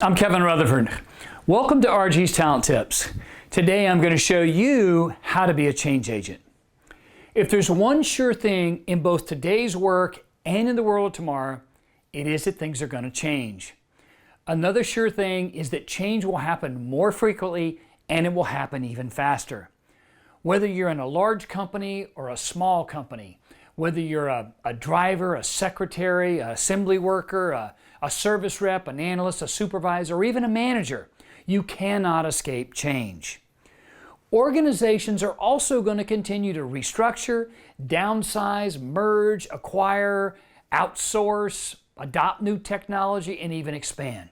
I'm Kevin Rutherford. Welcome to RG's Talent Tips. Today I'm going to show you how to be a change agent. If there's one sure thing in both today's work and in the world of tomorrow, it is that things are going to change. Another sure thing is that change will happen more frequently and it will happen even faster. Whether you're in a large company or a small company, whether you're a driver, a secretary, an assembly worker, a service rep, an analyst, a supervisor, or even a manager, you cannot escape change. Organizations are also going to continue to restructure, downsize, merge, acquire, outsource, adopt new technology, and even expand.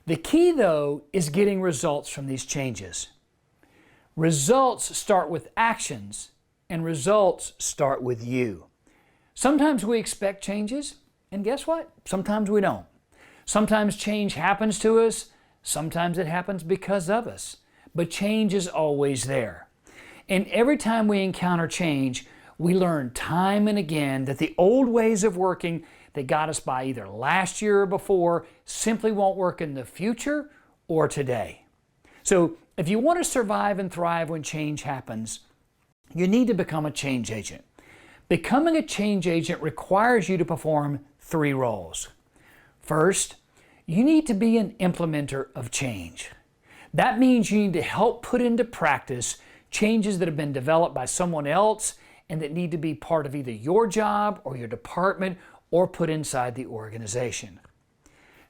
The key, though, is getting results from these changes. Results start with actions, and results start with you. Sometimes we expect changes, and guess what? Sometimes we don't. Sometimes change happens to us, sometimes it happens because of us, but change is always there. And every time we encounter change, we learn time and again that the old ways of working that got us by either last year or before simply won't work in the future or today. So if you want to survive and thrive when change happens, you need to become a change agent. Becoming a change agent requires you to perform 3 roles. First, you need to be an implementer of change. That means you need to help put into practice changes that have been developed by someone else and that need to be part of either your job or your department or put inside the organization.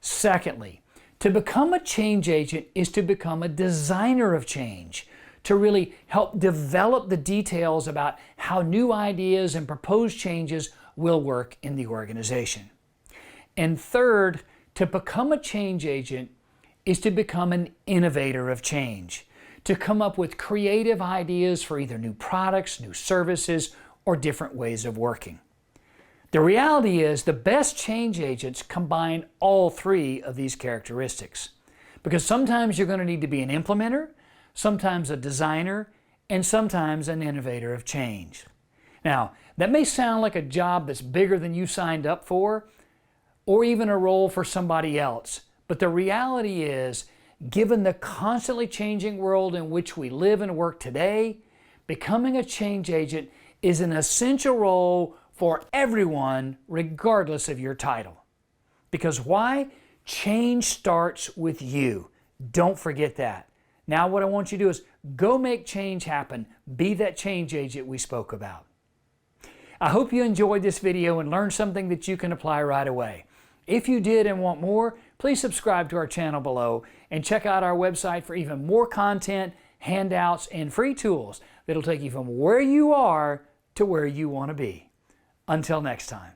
Secondly, to become a change agent is to become a designer of change, to really help develop the details about how new ideas and proposed changes will work in the organization. And third, to become a change agent is to become an innovator of change, to come up with creative ideas for either new products, new services, or different ways of working. The reality is the best change agents combine all 3 of these characteristics, because sometimes you're going to need to be an implementer, sometimes a designer, and sometimes an innovator of change. Now, that may sound like a job that's bigger than you signed up for, or even a role for somebody else. But the reality is, given the constantly changing world in which we live and work today, becoming a change agent is an essential role for everyone, regardless of your title. Because why? Change starts with you. Don't forget that. Now what I want you to do is go make change happen. Be that change agent we spoke about. I hope you enjoyed this video and learned something that you can apply right away. If you did and want more, please subscribe to our channel below and check out our website for even more content, handouts, and free tools that'll take you from where you are to where you want to be. Until next time.